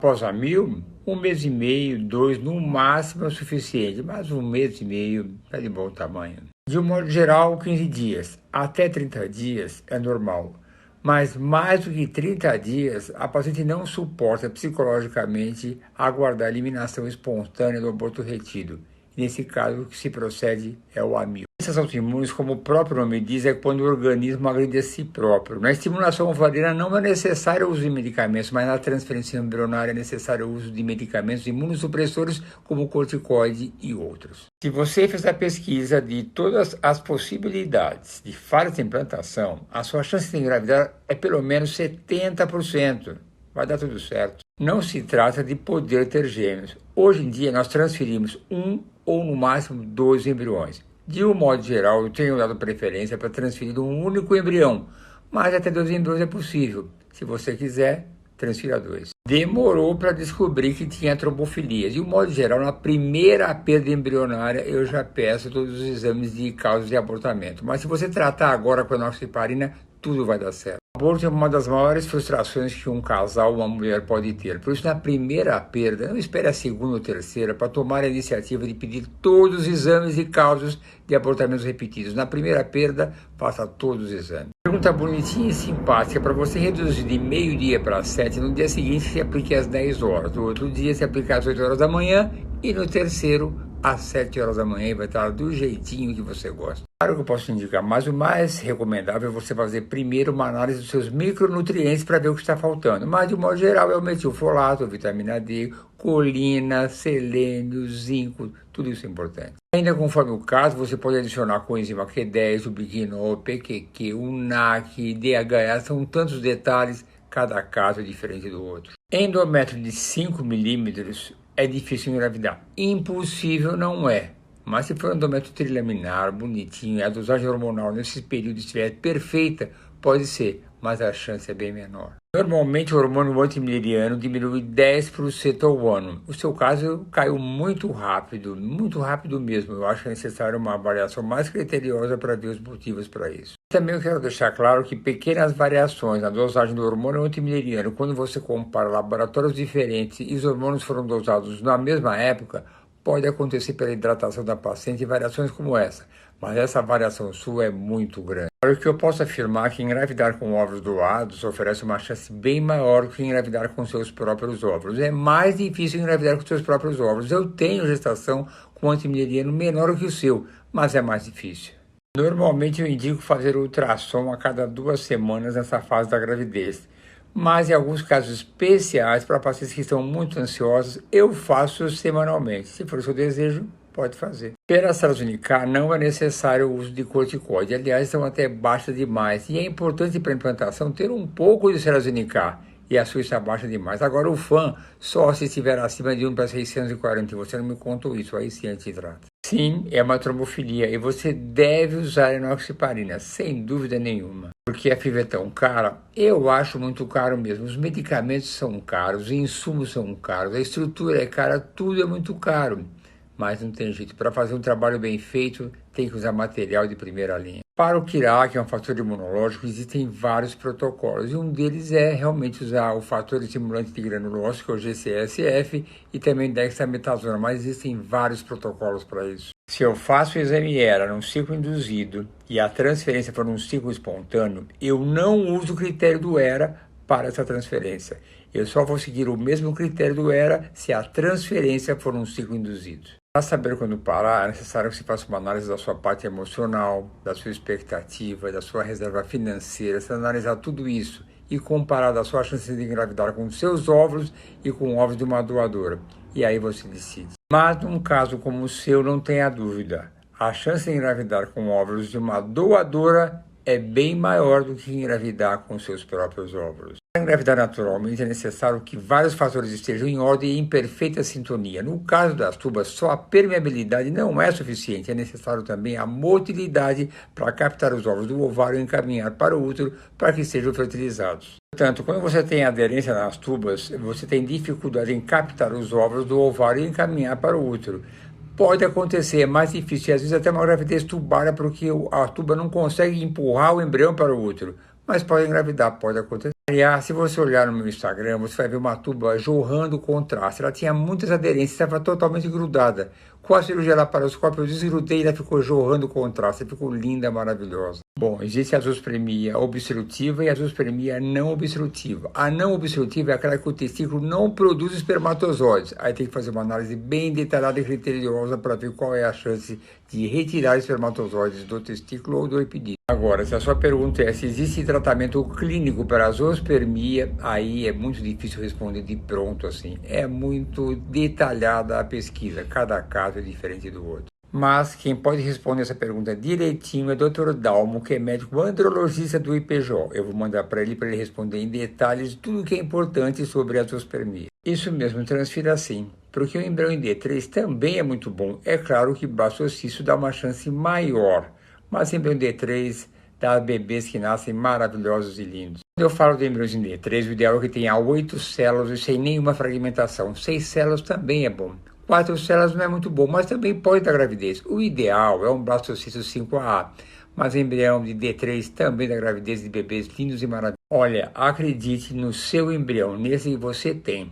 Após a 1000, 1 mês e meio, 2 no máximo é o suficiente, mas 1 mês e meio está de bom tamanho. De um modo geral, 15 dias. Até 30 dias é normal. Mas mais do que 30 dias, a paciente não suporta psicologicamente aguardar a eliminação espontânea do aborto retido. Nesse caso, o que se procede é o AMIL. Doenças autoimunes, como o próprio nome diz, é quando o organismo agride a si próprio. Na estimulação ovariana não é necessário o uso de medicamentos, mas na transferência embrionária é necessário o uso de medicamentos imunossupressores, como o corticoide e outros. Se você fez a pesquisa de todas as possibilidades de falha de implantação, a sua chance de engravidar é pelo menos 70%. Vai dar tudo certo. Não se trata de poder ter gêmeos. Hoje em dia, nós transferimos um ou no máximo 2 embriões. De um modo geral, eu tenho dado preferência para transferir um único embrião, mas até 2 embriões é possível. Se você quiser, transfira 2. Demorou para descobrir que tinha trombofilia. De um modo geral, na primeira perda embrionária, eu já peço todos os exames de causas de abortamento. Mas se você tratar agora com a enoxaparina, tudo vai dar certo. O aborto é uma das maiores frustrações que um casal ou uma mulher pode ter. Por isso, na primeira perda, não espere a segunda ou terceira para tomar a iniciativa de pedir todos os exames e causas de abortamentos repetidos. Na primeira perda, faça todos os exames. Pergunta bonitinha e simpática para você reduzir de meio-dia para 7. No dia seguinte, se aplique às 10 horas. No outro dia, se aplique às 8 horas da manhã. E no terceiro, às 7 horas da manhã, e vai estar do jeitinho que você gosta. Claro que eu posso indicar, mas o mais recomendável é você fazer primeiro uma análise dos seus micronutrientes para ver o que está faltando. Mas, de modo geral, é o metilfolato, vitamina D, colina, selênio, zinco, tudo isso é importante. Ainda conforme o caso, você pode adicionar coenzima Q10, ubiquinol, PQQ, UNAC, DHA, são tantos detalhes, cada caso é diferente do outro. Endométrio de 5 milímetros é difícil engravidar. Impossível não é. Mas se for um endométrio trilaminar, bonitinho, e a dosagem hormonal nesse período estiver perfeita, pode ser, mas a chance é bem menor. Normalmente o hormônio antimileriano diminui 10% ao ano. O seu caso caiu muito rápido mesmo. Eu acho necessário uma avaliação mais criteriosa para ver os motivos para isso. Também eu quero deixar claro que pequenas variações na dosagem do hormônio antimileriano, quando você compara laboratórios diferentes e os hormônios foram dosados na mesma época, pode acontecer pela hidratação da paciente e variações como essa, mas essa variação sua é muito grande. O que eu posso afirmar é que engravidar com óvulos doados oferece uma chance bem maior que engravidar com seus próprios óvulos. É mais difícil engravidar com seus próprios óvulos. Eu tenho gestação com antimileriano menor que o seu, mas é mais difícil. Normalmente eu indico fazer ultrassom a cada 2 semanas nessa fase da gravidez. Mas em alguns casos especiais, para pacientes que estão muito ansiosos, eu faço semanalmente. Se for o seu desejo, pode fazer. Para a AstraZeneca não é necessário o uso de corticoide, aliás, são até baixas demais. E é importante para a implantação ter um pouco de AstraZeneca, e a sua está baixa demais. Agora o FAN só se estiver acima de 1/640, você não me contou isso, aí sim antitrata. Sim, é uma trombofilia e você deve usar enoxaparina, sem dúvida nenhuma. Porque a FIV é tão cara? Eu acho muito caro mesmo. Os medicamentos são caros, os insumos são caros, a estrutura é cara, tudo é muito caro. Mas não tem jeito, para fazer um trabalho bem feito, tem que usar material de primeira linha. Para o Kira, que é um fator imunológico, existem vários protocolos, e um deles é realmente usar o fator estimulante de granulócito, que é o GCSF, e também dexametasona, mas existem vários protocolos para isso. Se eu faço o exame ERA num ciclo induzido e a transferência for num ciclo espontâneo, eu não uso o critério do ERA para essa transferência. Eu só vou seguir o mesmo critério do ERA se a transferência for um ciclo induzido. Para saber quando parar, é necessário que você faça uma análise da sua parte emocional, da sua expectativa, da sua reserva financeira, você analisar tudo isso e comparar da sua chance de engravidar com seus óvulos e com óvulos de uma doadora. E aí você decide. Mas num caso como o seu, não tenha dúvida, a chance de engravidar com óvulos de uma doadora é bem maior do que engravidar com seus próprios óvulos. Para engravidar naturalmente é necessário que vários fatores estejam em ordem e em perfeita sintonia. No caso das tubas, só a permeabilidade não é suficiente, é necessário também a motilidade para captar os óvulos do ovário e encaminhar para o útero para que sejam fertilizados. Portanto, quando você tem aderência nas tubas, você tem dificuldade em captar os óvulos do ovário e encaminhar para o útero. Pode acontecer, é mais difícil, e às vezes até uma gravidez tubária, porque a tuba não consegue empurrar o embrião para o útero. Mas pode engravidar, pode acontecer. Aliás, se você olhar no meu Instagram, você vai ver uma tuba jorrando contraste. Ela tinha muitas aderências, estava totalmente grudada. Com a cirurgia laparoscópica, eu desgrudei e ela ficou jorrando contraste. Ficou linda, maravilhosa. Bom, existe a zoospermia obstrutiva e a zoospermia não obstrutiva. A não obstrutiva é aquela que o testículo não produz espermatozoides. Aí tem que fazer uma análise bem detalhada e criteriosa para ver qual é a chance de retirar espermatozoides do testículo ou do epidídimo. Agora, se a sua pergunta é se existe tratamento clínico para a zoospermia, aí é muito difícil responder de pronto assim. É muito detalhada a pesquisa, cada caso é diferente do outro. Mas quem pode responder essa pergunta direitinho é o Dr. Dalmo, que é médico andrologista do IPJ. Eu vou mandar para ele responder em detalhes tudo o que é importante sobre a zoospermia. Isso mesmo, transfira sim, porque o embrião em D3 também é muito bom. É claro que blastocisto dá uma chance maior, mas embrião D3 dá bebês que nascem maravilhosos e lindos. Quando eu falo de embriões em D3, o ideal é que tenha 8 células e sem nenhuma fragmentação. 6 células também é bom. 4 células não é muito bom, mas também pode dar gravidez. O ideal é um blastocisto 5A, mas embrião de D3 também dá gravidez de bebês lindos e maravilhosos. Olha, acredite no seu embrião, nesse que você tem.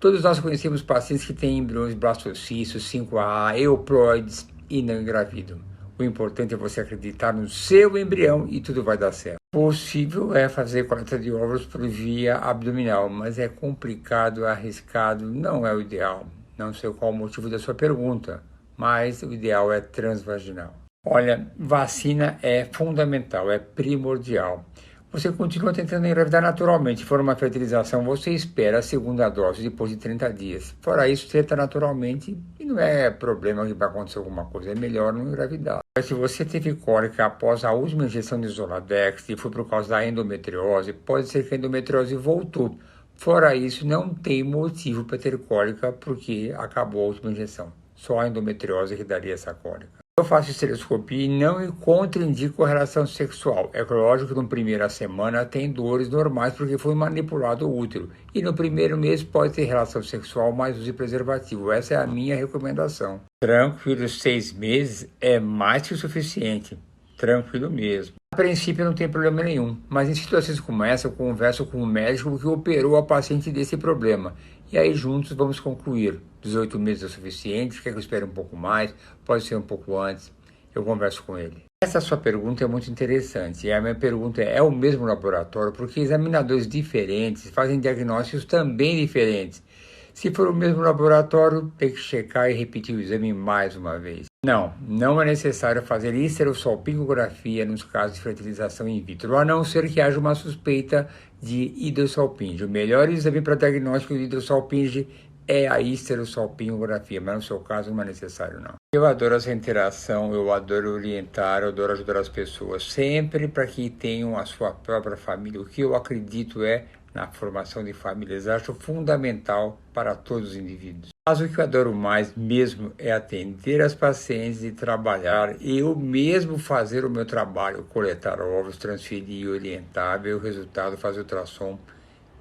Todos nós conhecemos pacientes que têm embriões blastocistos, 5A, euploides e não engravidam. O importante é você acreditar no seu embrião e tudo vai dar certo. Possível é fazer coleta de óvulos por via abdominal, mas é complicado, arriscado, não é o ideal. Não sei qual o motivo da sua pergunta, mas o ideal é transvaginal. Olha, vacina é fundamental, é primordial. Você continua tentando engravidar naturalmente. Se for uma fertilização, você espera a segunda dose depois de 30 dias. Fora isso, tenta naturalmente e não é problema que vai acontecer alguma coisa. É melhor não engravidar. Mas se você teve cólica após a última injeção de Zoladex e foi por causa da endometriose, pode ser que a endometriose voltou. Fora isso, não tem motivo para ter cólica porque acabou a última injeção. Só a endometriose que daria essa cólica. Eu faço estereoscopia e não contraindico a relação sexual. É lógico que na primeira semana tem dores normais porque foi manipulado o útero. E no primeiro mês pode ter relação sexual, mas use preservativo. Essa é a minha recomendação. Tranquilo, 6 meses é mais que o suficiente. Tranquilo mesmo. A princípio não tem problema nenhum, mas em situações como essa eu converso com o médico que operou a paciente desse problema. E aí juntos vamos concluir. 18 meses é o suficiente, quer que eu espere um pouco mais, pode ser um pouco antes, eu converso com ele. Essa sua pergunta é muito interessante, e a minha pergunta é o mesmo laboratório? Porque examinadores diferentes fazem diagnósticos também diferentes. Se for o mesmo laboratório, tem que checar e repetir o exame mais uma vez. Não é necessário fazer histerosalpingografia nos casos de fertilização in vitro, a não ser que haja uma suspeita de hidrossalpinge. O melhor exame para diagnóstico de hidrossalpinge é a histerosalpingografia, mas no seu caso não é necessário não. Eu adoro essa interação, eu adoro orientar, eu adoro ajudar as pessoas, sempre para que tenham a sua própria família. O que eu acredito é na formação de famílias, acho fundamental para todos os indivíduos. Mas o que eu adoro mais mesmo é atender as pacientes e trabalhar, eu mesmo fazer o meu trabalho, coletar ovos, transferir, orientar, ver o resultado, fazer ultrassom.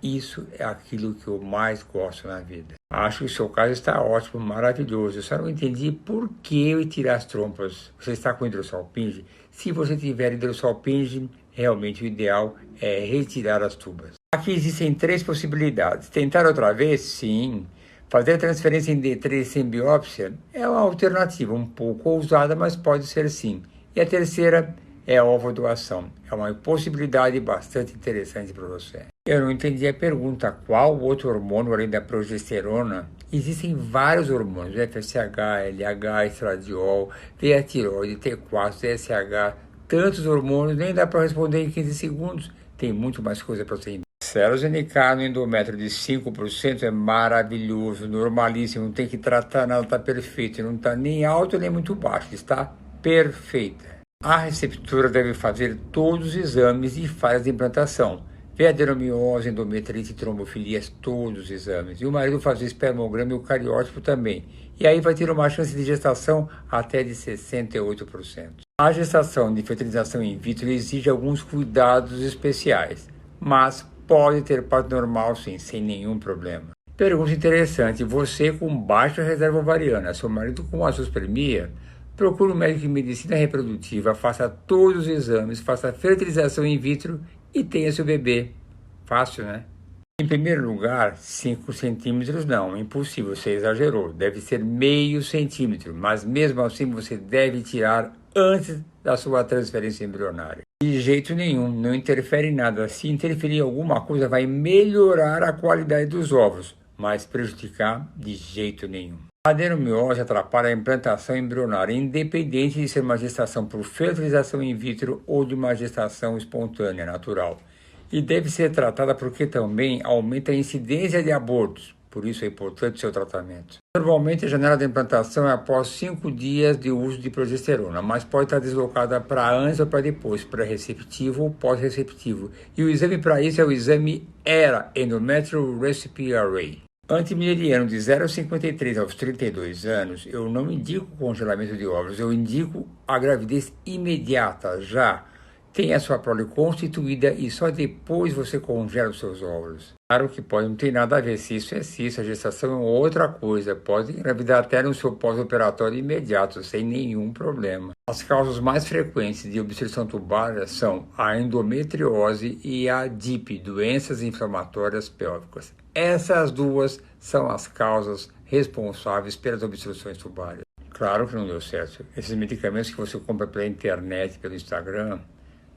Isso é aquilo que eu mais gosto na vida. Acho que o seu caso está ótimo, maravilhoso. Eu só não entendi por que eu tirar as trompas. Você está com hidrossalpinge? Se você tiver hidrossalpinge, realmente o ideal é retirar as tubas. Aqui existem 3 possibilidades. Tentar outra vez? Sim. Fazer transferência em D3 sem biópsia é uma alternativa um pouco ousada, mas pode ser sim. E a terceira é a ovodoação. É uma possibilidade bastante interessante para você. Eu não entendi a pergunta. Qual outro hormônio além da progesterona? Existem vários hormônios, FSH, LH, estradiol, veia tiroide, T4, TSH, tantos hormônios, nem dá para responder em 15 segundos. Tem muito mais coisa para você entender. Células NK no endométrio de 5% é maravilhoso, normalíssimo, não tem que tratar nada, está perfeito, não está nem alto nem muito baixo, está perfeita. A receptora deve fazer todos os exames e faz a implantação. Vê adenomiose, endometrite, trombofilias, todos os exames. E o marido faz o espermograma e o cariótipo também. E aí vai ter uma chance de gestação até de 68%. A gestação de fertilização in vitro exige alguns cuidados especiais, mas pode ter parto normal sim, sem nenhum problema. Pergunta interessante, você com baixa reserva ovariana, seu marido com azoospermia, procure um médico de medicina reprodutiva, faça todos os exames, faça a fertilização in vitro e tenha seu bebê. fácil, né? Em primeiro lugar, 5 centímetros não, impossível, você exagerou, deve ser meio centímetro, mas mesmo assim você deve tirar antes da sua transferência embrionária. De jeito nenhum, não interfere em nada. Se interferir em alguma coisa, vai melhorar a qualidade dos ovos, mas prejudicar de jeito nenhum. A adenomiose atrapalha a implantação embrionária, independente de ser uma gestação por fertilização in vitro ou de uma gestação espontânea, natural. E deve ser tratada porque também aumenta a incidência de abortos, por isso é importante o seu tratamento. Normalmente a janela de implantação é após 5 dias de uso de progesterona, mas pode estar deslocada para antes ou para depois, pré-receptivo ou pós-receptivo. E o exame para isso é o exame ERA, Endometrial Recipe Array. Antimileriano de 0,53 aos 32 anos, eu não indico congelamento de óvulos, eu indico a gravidez imediata, já. Tem a sua prole constituída e só depois você congela os seus óvulos. Claro que pode não ter nada a ver se isso é cisto, a gestação é outra coisa, pode engravidar até no seu pós-operatório imediato, sem nenhum problema. As causas mais frequentes de obstrução tubária são a endometriose e a DIP, doenças inflamatórias pélvicas. Essas duas são as causas responsáveis pelas obstruções tubárias. Claro que não deu certo. Esses medicamentos que você compra pela internet, pelo Instagram,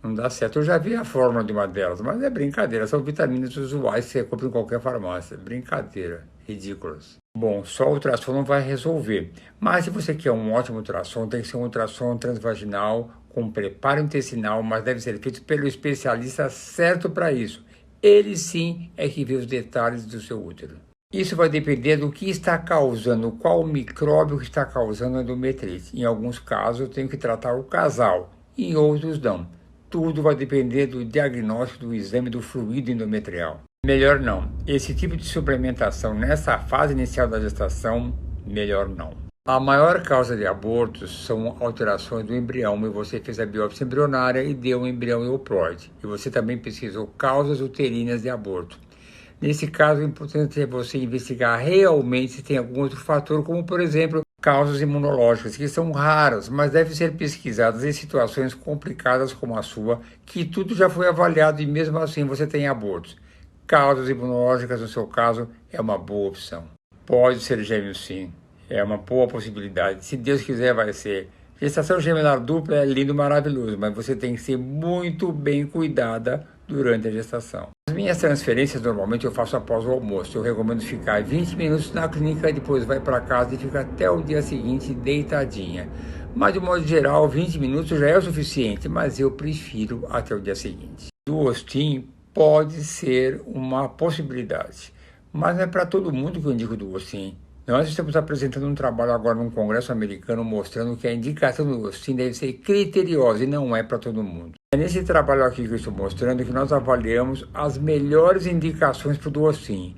não dá certo. Eu já vi a fórmula de uma delas, mas é brincadeira. São vitaminas usuais que você compra em qualquer farmácia. Brincadeira. Ridículas. Bom, só o ultrassom não vai resolver. Mas se você quer um ótimo ultrassom, tem que ser um ultrassom transvaginal com preparo intestinal, mas deve ser feito pelo especialista certo para isso. Ele sim é que vê os detalhes do seu útero. Isso vai depender do que está causando, qual micróbio que está causando a endometrite. Em alguns casos eu tenho que tratar o casal, em outros não. Tudo vai depender do diagnóstico do exame do fluido endometrial. Melhor não. Esse tipo de suplementação nessa fase inicial da gestação, melhor não. A maior causa de abortos são alterações do embrião, e você fez a biópsia embrionária e deu um embrião euploide. E você também pesquisou causas uterinas de aborto. Nesse caso, é importante você investigar realmente se tem algum outro fator, como por exemplo, causas imunológicas, que são raras, mas devem ser pesquisadas em situações complicadas como a sua, que tudo já foi avaliado e mesmo assim você tem abortos. Causas imunológicas, no seu caso, é uma boa opção. Pode ser gêmeo sim, é uma boa possibilidade. Se Deus quiser, vai ser. Gestação gemelar dupla é lindo, maravilhoso, mas você tem que ser muito bem cuidada durante a gestação. As minhas transferências normalmente eu faço após o almoço. Eu recomendo ficar 20 minutos na clínica, depois vai para casa e fica até o dia seguinte deitadinha. Mas de modo geral, 20 minutos já é o suficiente, mas eu prefiro até o dia seguinte. Duostin pode ser uma possibilidade, mas não é para todo mundo que eu indico Duostin. Nós estamos apresentando um trabalho agora num congresso americano mostrando que a indicação do Duostin deve ser criteriosa e não é para todo mundo. É nesse trabalho aqui que eu estou mostrando que nós avaliamos as melhores indicações para o Duostin,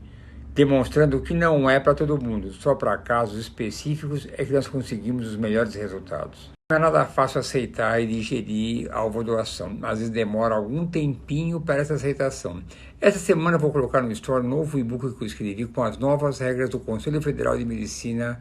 demonstrando que não é para todo mundo, só para casos específicos é que nós conseguimos os melhores resultados. Não é nada fácil aceitar e digerir a ovodoação. Às vezes demora algum tempinho para essa aceitação. Essa semana eu vou colocar no Store um novo e-book que eu escrevi com as novas regras do Conselho Federal de Medicina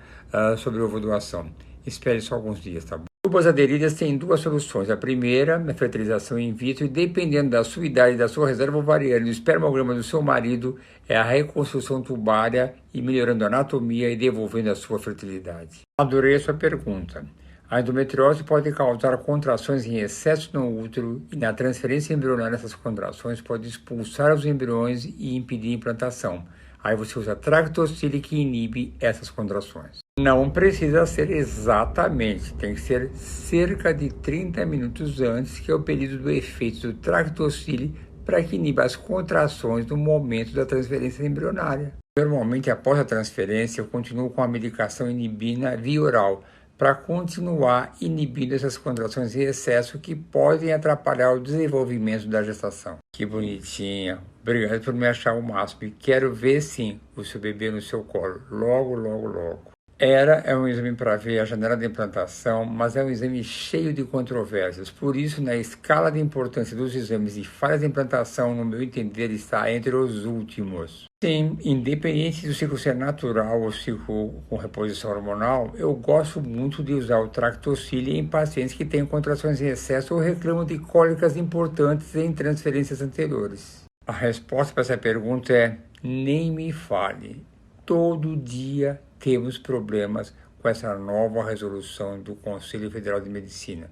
sobre ovodoação. Espere só alguns dias, tá bom? Tubas aderidas têm duas soluções. A primeira é a fertilização in vitro e dependendo da sua idade, da sua reserva ovariana e do espermograma do seu marido, é a reconstrução tubária e melhorando a anatomia e devolvendo a sua fertilidade. Adorei a sua pergunta. A endometriose pode causar contrações em excesso no útero e na transferência embrionária essas contrações podem expulsar os embriões e impedir a implantação. Aí você usa Tractocili que inibe essas contrações. Não precisa ser exatamente, tem que ser cerca de 30 minutos antes, que é o período do efeito do Tractocili, para que iniba as contrações no momento da transferência embrionária. Normalmente, após a transferência, eu continuo com a medicação inibina via oral, para continuar inibindo essas contrações em excesso que podem atrapalhar o desenvolvimento da gestação. Que bonitinha. Obrigado por me achar o máximo. E quero ver sim o seu bebê no seu colo. Logo, logo, logo. ERA é um exame para ver a janela de implantação, mas é um exame cheio de controvérsias. Por isso, na escala de importância dos exames de falhas de implantação, no meu entender, está entre os últimos. Sim, independente do ciclo ser natural ou ciclo com reposição hormonal, eu gosto muito de usar o Tractocili em pacientes que têm contrações em excesso ou reclamam de cólicas importantes em transferências anteriores. A resposta para essa pergunta é: nem me fale. Todo dia temos problemas com essa nova resolução do Conselho Federal de Medicina.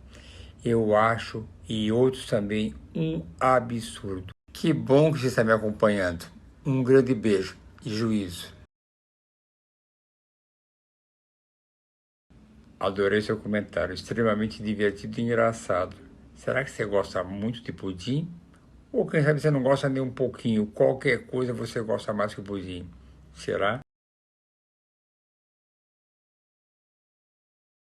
Eu acho, e outros também, um absurdo. Que bom que você está me acompanhando. Um grande beijo e juízo. Adorei seu comentário, extremamente divertido e engraçado. Será que você gosta muito de pudim? Ou quem sabe você não gosta nem um pouquinho? Qualquer coisa você gosta mais que pudim. Será?